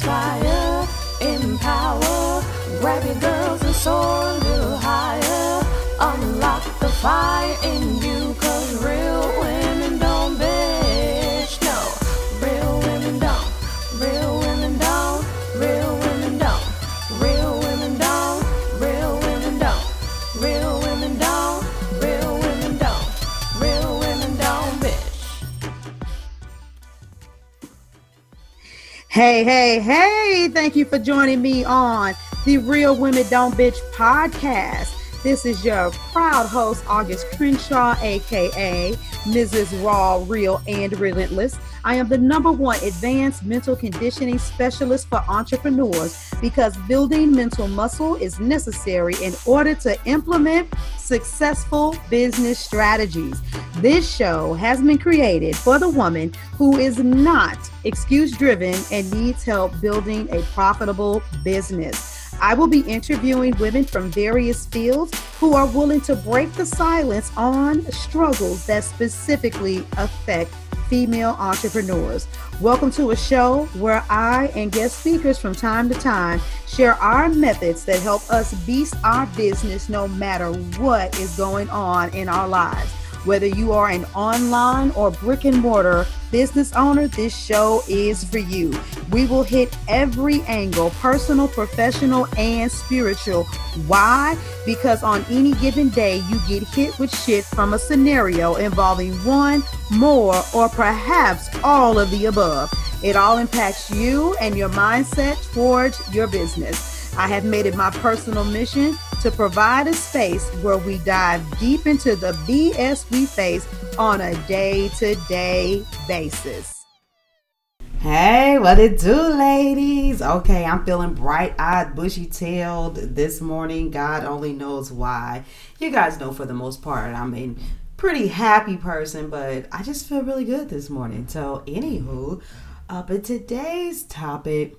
inspire, empower, grab your girls and soar a little higher. Unlock the fire in you, 'cause real women don't bitch, no. Real women don't, real women don't, real women don't, real women don't, real women don't, real women don't, real women don't, real women don't bitch. Hey, thank you for joining me on the Real Women Don't Bitch podcast. This is your proud host, August Crenshaw, aka Mrs. Raw, Real, and Relentless. I am the #1 advanced mental conditioning specialist for entrepreneurs because building mental muscle is necessary in order to implement successful business strategies. This show has been created for the woman who is not excuse-driven and needs help building a profitable business. I will be interviewing women from various fields who are willing to break the silence on struggles that specifically affect female entrepreneurs. Welcome to a show where I and guest speakers from time to time share our methods that help us beast our business no matter what is going on in our lives. Whether you are an online or brick and mortar business owner, this show is for you. We will hit every angle, personal, professional, and spiritual. Why? Because on any given day, you get hit with shit from a scenario involving one, more, or perhaps all of the above. It all impacts you and your mindset towards your business. I have made it my personal mission to provide a space where we dive deep into the BS we face on a day-to-day basis. Hey, what it do, ladies? Okay, I'm feeling bright-eyed, bushy-tailed this morning. God only knows why. You guys know for the most part, I'm a pretty happy person, but I just feel really good this morning. So, anywho, but today's topic,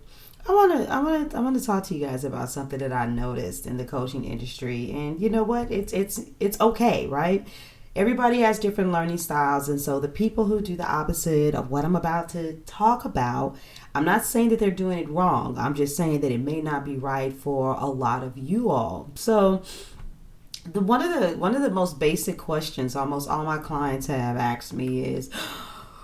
I want to talk to you guys about something that I noticed in the coaching industry. And you know what? It's okay, right? Everybody has different learning styles, and so the people who do the opposite of what I'm about to talk about, I'm not saying that they're doing it wrong. I'm just saying that it may not be right for a lot of you all. So one of the most basic questions almost all my clients have asked me is,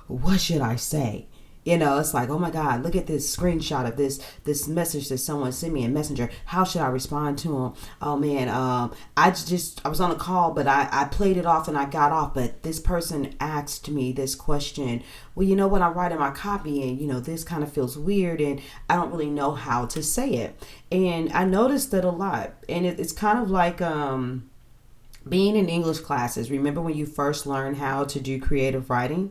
what should I say? You know, it's like, oh my God, look at this screenshot of this message that someone sent me in Messenger. How should I respond to them? Oh man, I was on a call, but I played it off and I got off. But this person asked me this question. Well, you know what, I'm writing my copy and, you know, this kind of feels weird and I don't really know how to say it. And I noticed that a lot. And it's kind of like being in English classes. Remember when you first learned how to do creative writing?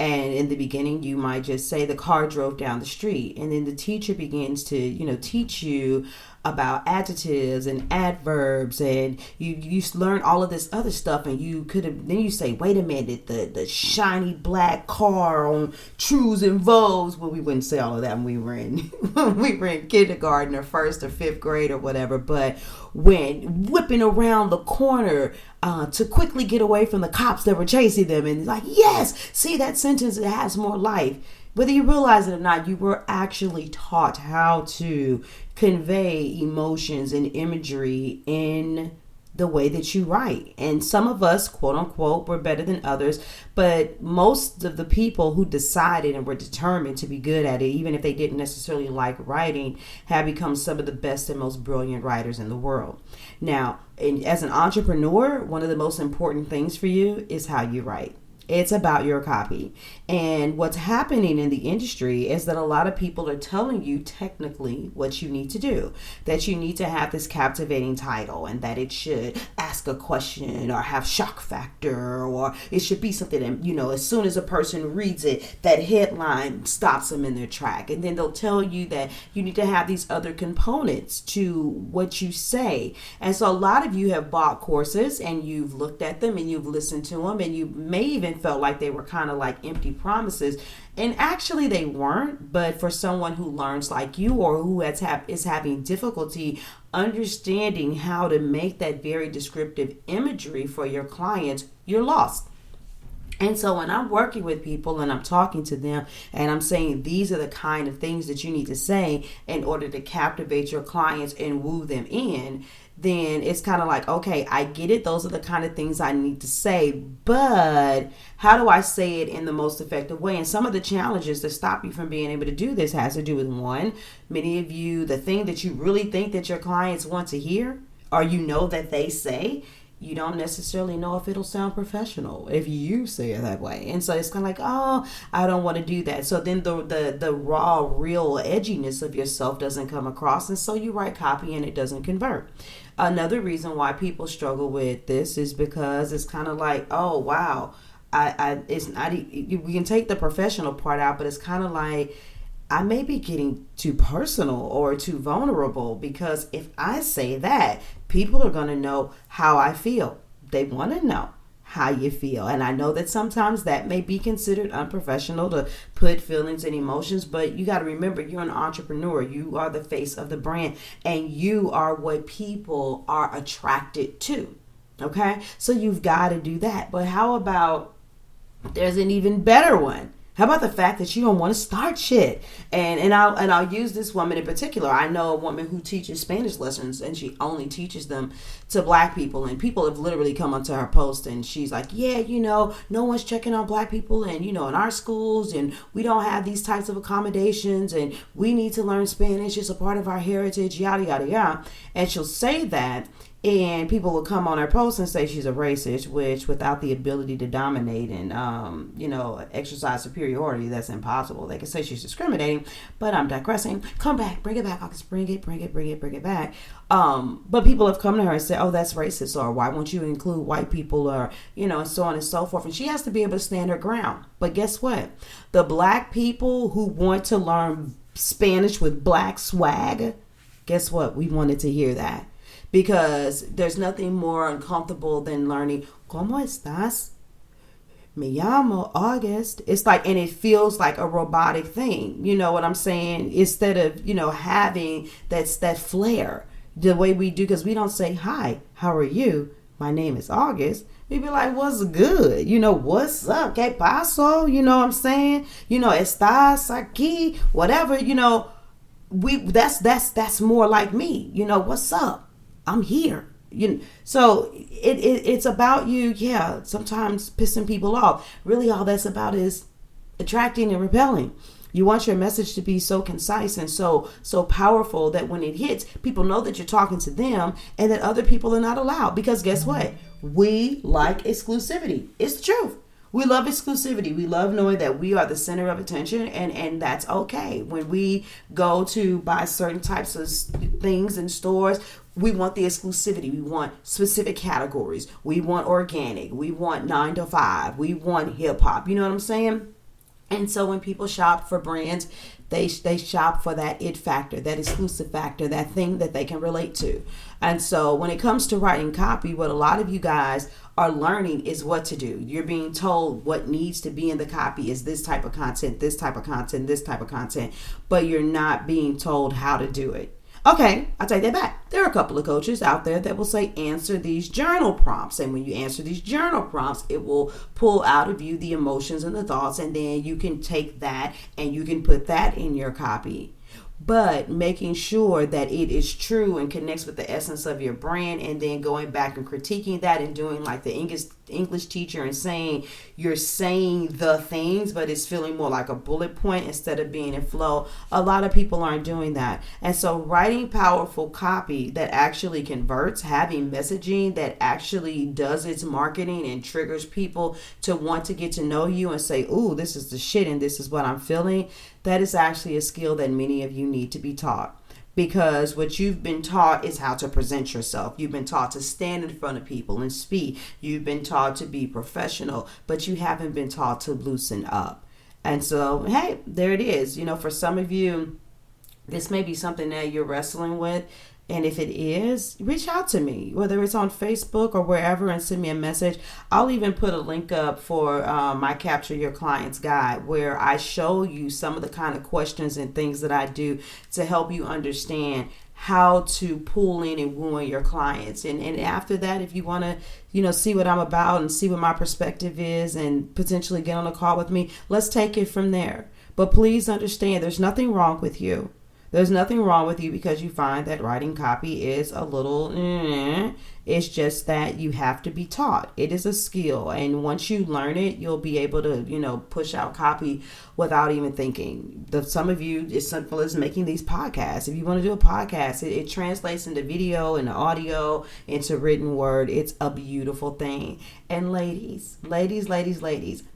And in the beginning, you might just say the car drove down the street. And then the teacher begins to, you know, teach you about adjectives and adverbs. And you learn all of this other stuff. And then you say, wait a minute, the shiny black car on Trues and Vogues. Well, we wouldn't say all of that when we were in kindergarten or first or fifth grade or whatever. But when whipping around the corner to quickly get away from the cops that were chasing them, and like, yes, see that sentence, it has more life. Whether you realize it or not, you were actually taught how to convey emotions and imagery in the way that you write. And some of us, quote unquote, were better than others, but most of the people who decided and were determined to be good at it, even if they didn't necessarily like writing, have become some of the best and most brilliant writers in the world. Now, as an entrepreneur, one of the most important things for you is how you write. It's about your copy. And what's happening in the industry is that a lot of people are telling you technically what you need to do. That you need to have this captivating title and that it should ask a question or have shock factor, or it should be something that, you know, as soon as a person reads it, that headline stops them in their track. And then they'll tell you that you need to have these other components to what you say. And so a lot of you have bought courses and you've looked at them and you've listened to them, and you may even felt like they were kind of like empty promises, and actually they weren't. But for someone who learns like you, or who is having difficulty understanding how to make that very descriptive imagery for your clients, you're lost. And so when I'm working with people and I'm talking to them and I'm saying these are the kind of things that you need to say in order to captivate your clients and woo them in, then it's kind of like, okay, I get it. Those are the kind of things I need to say, but how do I say it in the most effective way? And some of the challenges that stop you from being able to do this has to do with, one, many of you, the thing that you really think that your clients want to hear, or you know that they say, you don't necessarily know if it'll sound professional if you say it that way. And so it's kind of like, oh, I don't want to do that. So then the raw, real edginess of yourself doesn't come across. And so you write copy and it doesn't convert. Another reason why people struggle with this is because it's kind of like, oh, wow, it's not, we can take the professional part out, but it's kind of like, I may be getting too personal or too vulnerable, because if I say that, people are going to know how I feel. They want to know how you feel. And I know that sometimes that may be considered unprofessional to put feelings and emotions, but you got to remember, you're an entrepreneur. You are the face of the brand, and you are what people are attracted to. Okay? So you've got to do that. But how about there's an even better one? How about the fact that you don't want to start shit? And I'll use this woman in particular. I know a woman who teaches Spanish lessons, and she only teaches them to Black people. And people have literally come onto her post, and she's like, yeah, no one's checking on Black people, and in our schools, and we don't have these types of accommodations, and we need to learn Spanish. It's a part of our heritage, yada yada yada. And she'll say that. And people will come on her post and say she's a racist, which without the ability to dominate and, exercise superiority, that's impossible. They can say she's discriminating, but I'm digressing. Come back, bring it back, August, bring it back. But people have come to her and said, oh, that's racist, or why won't you include white people, or, and so on and so forth. And she has to be able to stand her ground. But guess what? The Black people who want to learn Spanish with Black swag, guess what? We wanted to hear that. Because there's nothing more uncomfortable than learning, ¿Cómo estás? Me llamo August. It's like, and it feels like a robotic thing. You know what I'm saying? Instead of, having that flair the way we do, because we don't say, hi, how are you? My name is August. We be like, what's good? What's up? ¿Qué pasó? You know what I'm saying? Estás aquí? Whatever, that's more like me. What's up? I'm here. So it's about you, sometimes pissing people off. Really all that's about is attracting and repelling. You want your message to be so concise and so powerful that when it hits, people know that you're talking to them and that other people are not allowed. Because guess what? We like exclusivity. It's the truth. We love exclusivity. We love knowing that we are the center of attention, and that's okay. When we go to buy certain types of things in stores, we want the exclusivity. We want specific categories. We want organic. We want 9 to 5. We want hip hop. You know what I'm saying? And so when people shop for brands, they shop for that it factor, that exclusive factor, that thing that they can relate to. And so when it comes to writing copy, what a lot of you guys are learning is what to do. You're being told what needs to be in the copy is this type of content, this type of content, this type of content, but you're not being told how to do it. Okay, I'll take that back. There are a couple of coaches out there that will say, answer these journal prompts. And when you answer these journal prompts, it will pull out of you the emotions and the thoughts. And then you can take that and you can put that in your copy. But making sure that it is true and connects with the essence of your brand, and then going back and critiquing that and doing like the English teacher and saying you're saying the things, but it's feeling more like a bullet point instead of being in flow. A lot of people aren't doing that. And so writing powerful copy that actually converts, having messaging that actually does its marketing and triggers people to want to get to know you and say, ooh, this is the shit and this is what I'm feeling. That is actually a skill that many of you need to be taught, because what you've been taught is how to present yourself. You've been taught to stand in front of people and speak. You've been taught to be professional, but you haven't been taught to loosen up. And so, hey, there it is. For some of you, this may be something that you're wrestling with. And if it is, reach out to me, whether it's on Facebook or wherever, and send me a message. I'll even put a link up for my Capture Your Clients guide, where I show you some of the kind of questions and things that I do to help you understand how to pull in and woo your clients. And after that, if you want to, see what I'm about and see what my perspective is and potentially get on a call with me, let's take it from there. But please understand, there's nothing wrong with you. There's nothing wrong with you because you find that writing copy is a little, it's just that you have to be taught. It is a skill. And once you learn it, you'll be able to, push out copy without even thinking. Some of you, it's simple as making these podcasts. If you want to do a podcast, it translates into video, into audio, into written word. It's a beautiful thing. And ladies,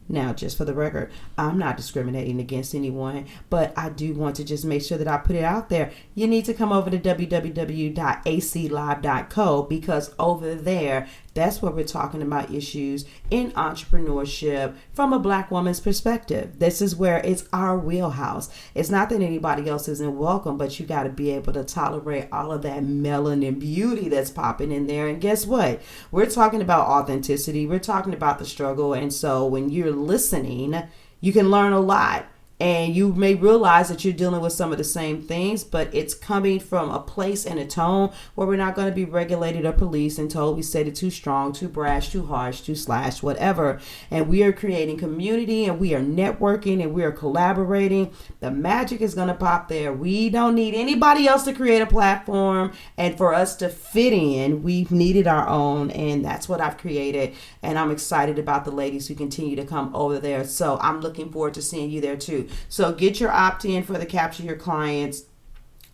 now, just for the record, I'm not discriminating against anyone, but I do want to just make sure that I put it out there. You need to come over to www.aclive.co, because over there, that's where we're talking about issues in entrepreneurship from a Black woman's perspective. This is where it's our wheelhouse. It's not that anybody else isn't welcome, but you got to be able to tolerate all of that melanin beauty that's popping in there. And guess what? We're talking about authenticity. We're talking about the struggle. And so when you're listening, you can learn a lot. And you may realize that you're dealing with some of the same things, but it's coming from a place and a tone where we're not going to be regulated or policed and told we said it too strong, too brash, too harsh, too slash, whatever. And we are creating community, and we are networking, and we are collaborating. The magic is going to pop there. We don't need anybody else to create a platform. And for us to fit in, we've needed our own. And that's what I've created. And I'm excited about the ladies who continue to come over there. So I'm looking forward to seeing you there too. So get your opt-in for the Capture Your Clients,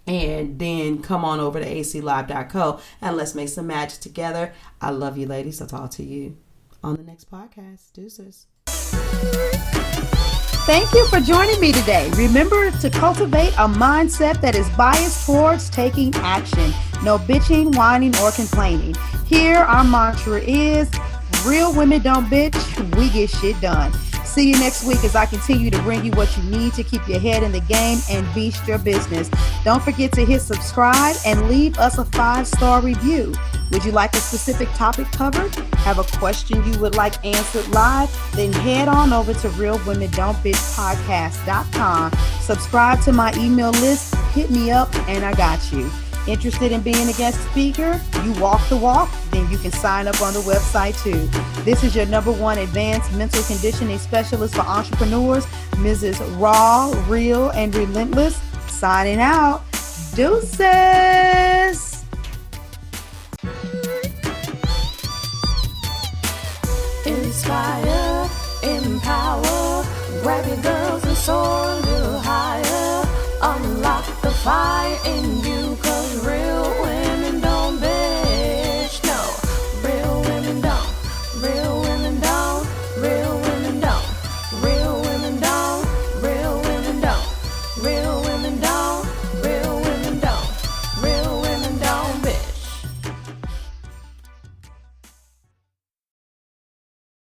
and then come on over to aclive.co and let's make some magic together. I love you, ladies. I'll talk to you on the next podcast. Deuces. Thank you for joining me today. Remember to cultivate a mindset that is biased towards taking action. No bitching, whining, or complaining. Here, our mantra is, real women don't bitch, we get shit done. See you next week as I continue to bring you what you need to keep your head in the game and beast your business. Don't forget to hit subscribe and leave us a 5-star review. Would you like a specific topic covered? Have a question you would like answered live? Then head on over to realwomendon'tbitchpodcast.com. Subscribe to my email list, hit me up, and I got you. Interested in being a guest speaker? You walk the walk? Then you can sign up on the website too. This is your #1 advanced mental conditioning specialist for entrepreneurs, Mrs. Raw, Real, and Relentless, signing out. Deuces! Inspire, empower, grab your girls and soar a little higher. Unlock the fire in you.